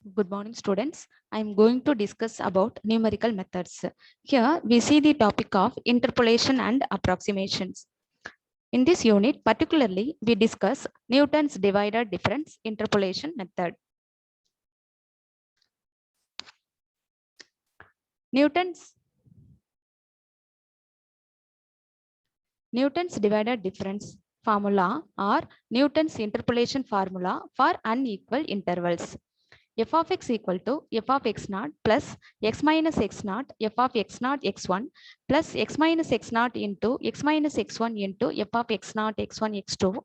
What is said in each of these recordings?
Good morning, students. I am going to discuss about numerical methods. Here we see the topic of interpolation and approximations. In this unit, particularly, we discuss Newton's divider difference interpolation method. Newton's divider difference formula or Newton's interpolation formula for unequal intervals. F of x equal to f of x naught plus x minus x naught f of x naught x1 plus x minus x naught into x minus x1 into f of x naught x1 x2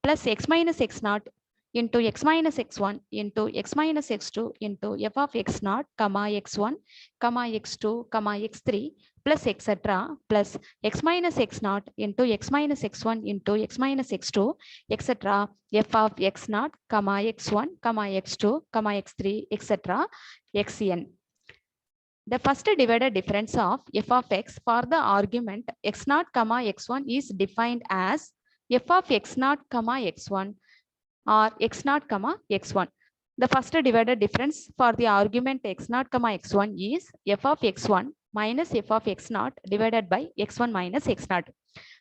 plus x minus x naught into x minus x1 into x minus x2 into f of x naught comma x1 comma x2 comma x3 plus etc plus x minus x naught into x minus x1 into x minus x2 etc f of x naught comma x1 comma x2 comma x3 etc xn. The first divided difference of f of x for the argument x naught comma x1 is defined as f of x naught comma x1 or x naught comma x1. The first divided difference for the argument x naught comma x1 is f of x1 minus f of x naught divided by x1 minus x naught.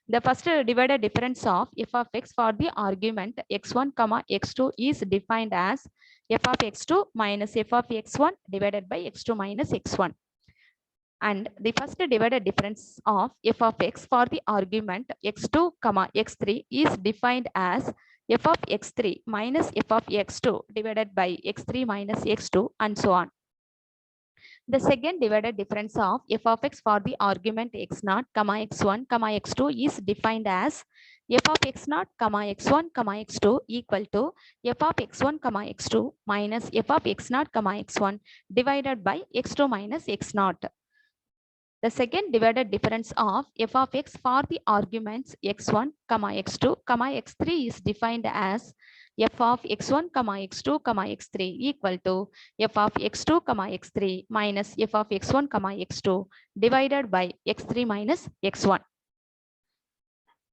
The first divided difference of f of x for the argument x1 comma x2 is defined as f of x2 minus f of x1 divided by x2 minus x1. And the first divided difference of f of x for the argument x2 comma x3 is defined as f of x3 minus f of x2 divided by x3 minus x2 and so on. The second divided difference of f of x for the argument x naught comma x1 comma x2 is defined as f of x naught comma x1 comma x2 equal to f of x1 comma x2 minus f of x naught comma x1 divided by x2 minus x naught. The second divided difference of f of x for the arguments x1 comma x2 comma x3 is defined as f of x1 comma x2 comma x3 equal to f of x2 comma x3 minus f of x1 comma x2 divided by x3 minus x1.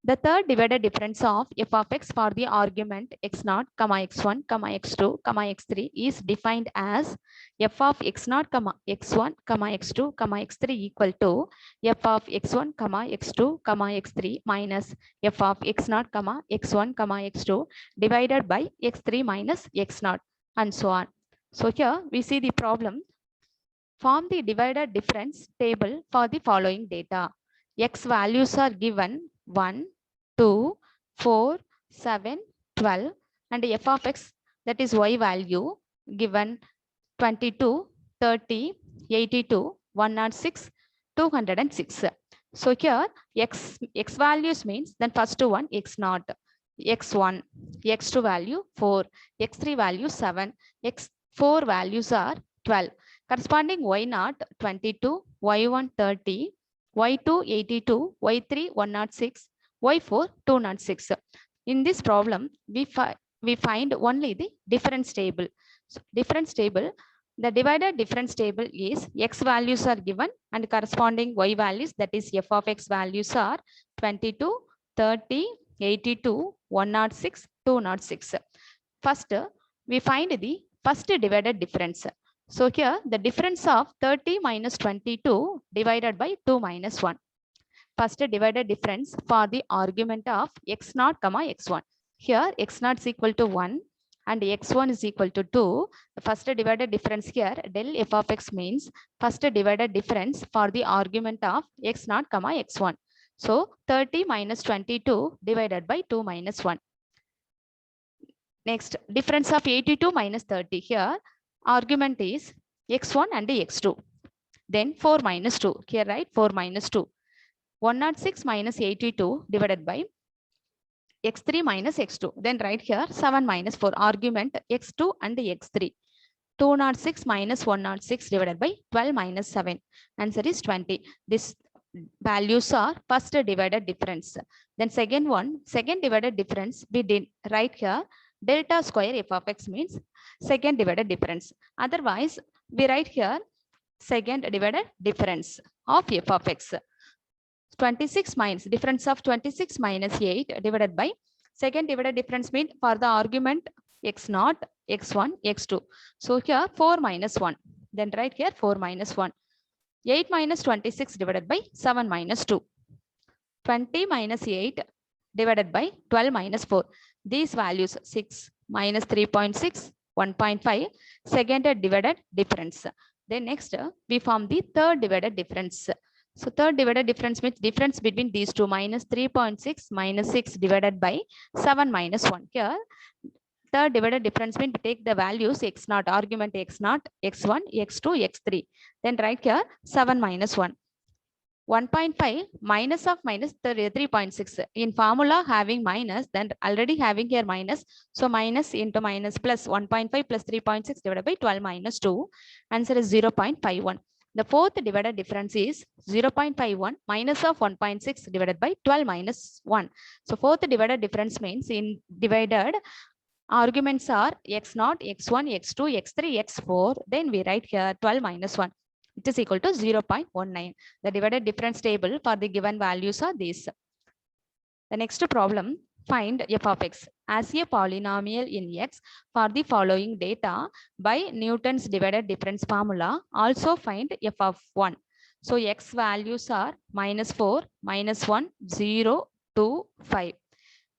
The third divided difference of f of x for the argument x naught comma x1 comma x2 comma x3 is defined as f of x naught comma x1 comma x2 comma x3 equal to f of x1 comma x2 comma x3 minus f of x naught comma x1 comma x2 divided by x3 minus x naught and so on. So here we see the problem. Form the divided difference table for the following data. X values are given 1, 2, 4, 7, 12 and f of x, that is y value, given 22, 30, 82, 106, 206. So here x values means then first one x naught, x1, x2 value 4, x3 value 7, x4 values are 12. Corresponding y naught 22, y1 30, y2 82, y3 106, y4 206. In this problem, we find only the difference table. So difference table, the divided difference table is x values are given and corresponding y values, that is f of x values are 22, 30, 82, 106, 206. First, we find the first divided difference. So here the difference of 30 minus 22 divided by 2 minus 1. First divided difference for the argument of x naught comma x1. Here x naught is equal to 1 and x1 is equal to 2. The first divided difference here del f of x means first divided difference for the argument of x naught comma x1. So 30 minus 22 divided by 2 minus 1. Next, difference of 82 minus 30. Here argument is x1 and x2. Then 4 minus 2. Here right, 4 minus 2. 106 minus 82 divided by x3 minus x2. Then right here 7 minus 4. Argument x2 and x3. 206 minus 106 divided by 12 minus 7. Answer is 20. This values are first divided difference. Then second one, second divided difference, we did right here delta square f of x means second divided difference. Otherwise, we write here second divided difference of f of x. 26 minus difference of 26 minus 8 divided by second divided difference means for the argument x naught, x1, x2. So here 4 minus 1. Then write here 4 minus 1. 8 minus 26 divided by 7 minus 2. 20 minus 8 divided by 12 minus 4. These values 6 minus 3.6, 1.5, second divided difference. Then next we form the third divided difference. So third divided difference means difference between these two, minus 3.6 minus 6 divided by 7 minus 1. Here third divided difference means we take the values x naught, argument x naught, x1, x2, x3. Then write here 7 minus 1. 1.5 minus of minus 3.6. In formula having minus, then already having here minus. So minus into minus plus 1.5 plus 3.6 divided by 12 minus 2. Answer is 0.51. The fourth divided difference is 0.51 minus of 1.6 divided by 12 minus 1. So fourth divided difference means in divided arguments are x0, x1, x2, x3, x4. Then we write here 12 minus 1. It is equal to 0.19. The divided difference table for the given values are these. The next problem, find f of x as a polynomial in x for the following data by Newton's divided difference formula. Also find f of 1. So x values are minus 4, minus 1, 0, 2, 5.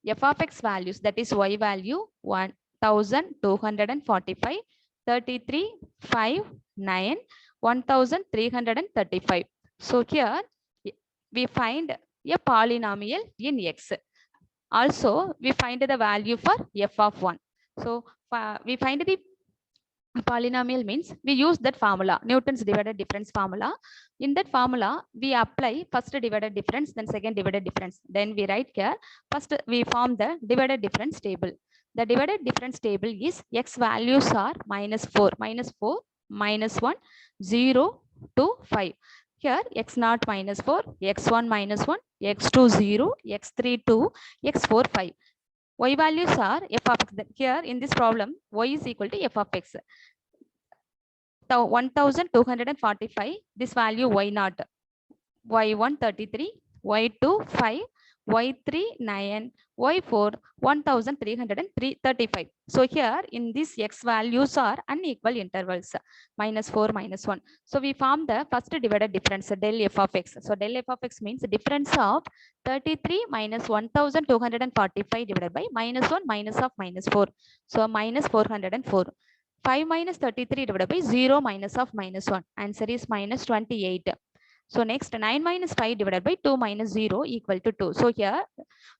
F of x values, that is y value 1245, 33, 5, 9, 1335. So here we find a polynomial in x. Also we find the value for f of 1. So we find the polynomial means we use that formula, Newton's divided difference formula. In that formula we apply first divided difference, then second divided difference. Then we write here first we form the divided difference table. The divided difference table is x values are minus 4, minus 4, minus 1, 0, 2, 5. Here x0 minus 4, x1 minus 1, x2 0, x3 2, x4 5. Y values are f of x. Here in this problem, y is equal to f of x. 1245, this value y0, y1 33, y2 5, y3 9, y4 1335. So here in this x values are unequal intervals, minus 4, minus 1. So we form the first divided difference, del f of x. So del f of x means the difference of 33 minus 1245 divided by minus 1 minus of minus 4. So minus 404. 5 minus 33 divided by 0 minus of minus 1. Answer is minus 28. So next 9 minus 5 divided by 2 minus 0 equal to 2. So here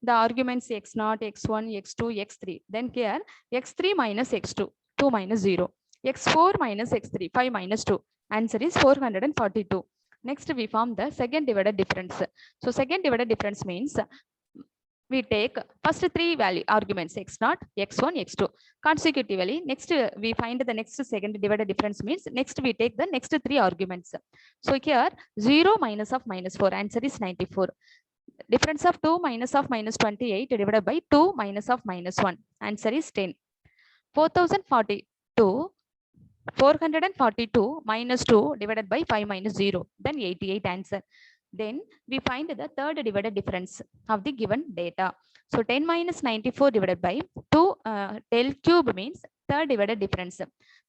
the arguments x0, x1, x2, x3. Then here x3 minus x2, 2 minus 0. x4 minus x3, 5 minus 2. Answer is 442. Next we form the second divided difference. So second divided difference means we take first three value arguments x0, x1, x2 consecutively. Next we find the next second divided difference means next we take the next three arguments. So here 0 minus of minus 4. Answer is 94. Difference of 2 minus of minus 28 divided by 2 minus of minus 1. Answer is 10. 442 minus 2 divided by 5 minus 0. Then 88 answer. Then we find the third divided difference of the given data. So 10 minus 94 divided by 2 del cube means third divided difference.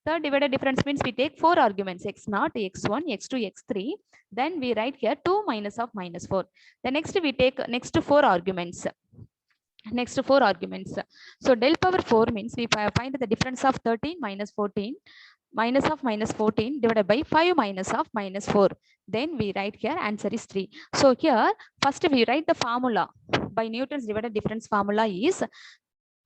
Third divided difference means we take four arguments x0, x1, x2, x3. Then we write here 2 minus of minus 4. The next we take next four arguments. Next four arguments. So del power 4 means we find the difference of 13 minus 14. Minus of minus 14 divided by 5 minus of minus 4. Then we write here answer is 3. So here first we write the formula by Newton's divided difference formula is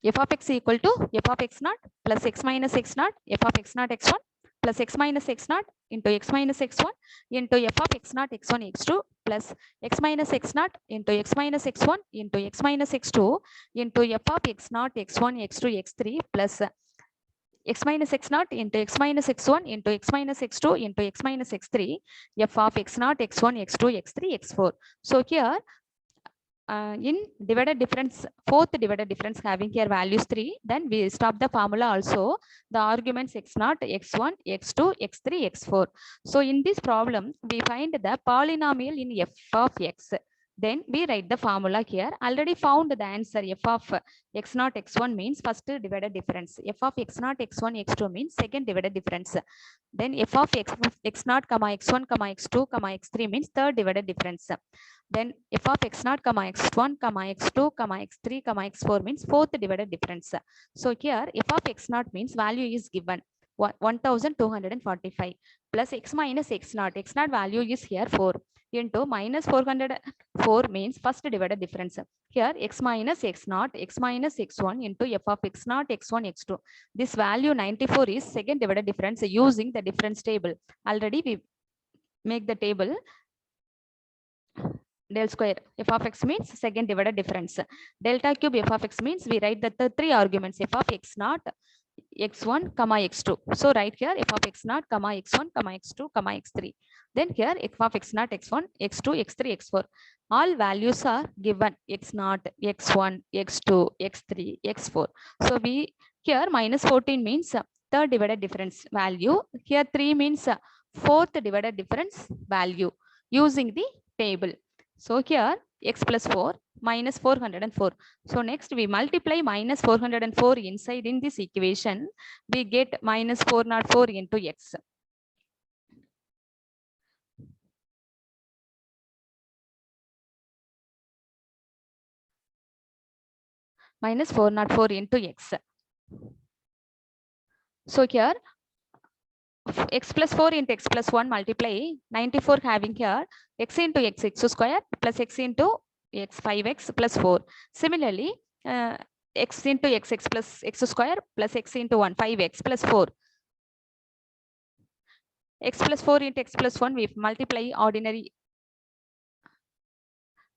f of x equal to f of x0 plus x minus x0, f of x0 x1 plus x minus x0 into x minus x1 into f of x0 x1 x2 plus x minus x0 into x minus x1 into x minus x2 into f of x0 x1 x2 x3 plus x minus x0 into x minus x1 into x minus x2 into x minus x3, f of x0, x1, x2, x3, x4. So here in divided difference, fourth divided difference having here values 3, then we stop the formula also, the arguments x0, x1, x2, x3, x4. So in this problem, we find the polynomial in f of x. Then we write the formula here. Already found the answer. F of x naught x1 means first divided difference. F of x naught x1 x2 means second divided difference. Then f of x naught comma x1 comma x2 comma x3 means third divided difference. Then f of x naught comma x1 comma x2 comma x3 comma x4 means fourth divided difference. So here f of x naught means value is given 1245 plus x minus x naught. X naught value is here 4 into minus 404 means first divided difference. Here x minus x naught, x minus x1 into f of x naught, x1, x2. This value 94 is second divided difference using the difference table. Already we make the table. Del square f of x means second divided difference. Delta cube f of x means we write that the three arguments f of x naught, x1 comma x2. So right here f of x naught comma x1 comma x2 comma x3. Then here f of x naught, x1, x2, x3, x4. All values are given x naught, x1, x2, x3, x4. So we here minus 14 means third divided difference value. Here 3 means fourth divided difference value using the table. So here x plus 4 minus 404. So next we multiply minus 404 inside in this equation. We get minus 404 into x. Minus 404 into x. So here x plus 4 into x plus 1 multiply 94 having here x into x square plus x into x 5x plus 4. Similarly, x into x plus x square plus x into 1 5x plus 4. X plus 4 into x plus 1 we multiply ordinary.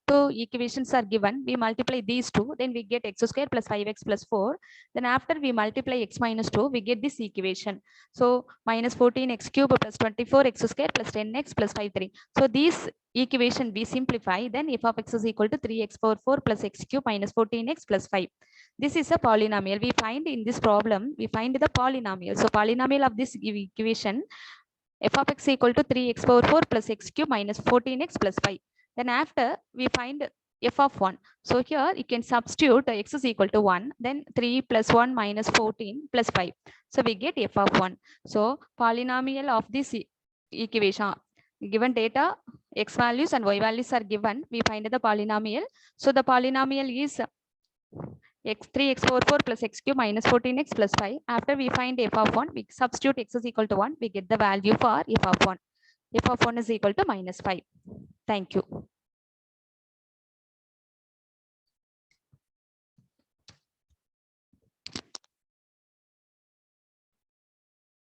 Two equations are given, we multiply these two, then we get x square plus 5x plus 4. Then after we multiply x minus 2, we get this equation. So minus 14x cube plus 24x square plus 10x plus 53. So these equation we simplify, then f of x is equal to 3x power 4 plus x cube minus 14x plus 5. This is a polynomial. We find in this problem, we find the polynomial. So polynomial of this equation, f of x equal to 3x power 4 plus x cube minus 14x plus 5. Then after we find f of 1. So here you can substitute x is equal to 1, then 3 plus 1 minus 14 plus 5. So we get f of 1. So polynomial of this equation, given data, x values and y values are given, we find the polynomial. So the polynomial is x 3x power 4 plus x cube minus 14x plus 5. After we find f of 1, we substitute x is equal to 1, we get the value for f of 1. F of 1 is equal to minus 5. Thank you.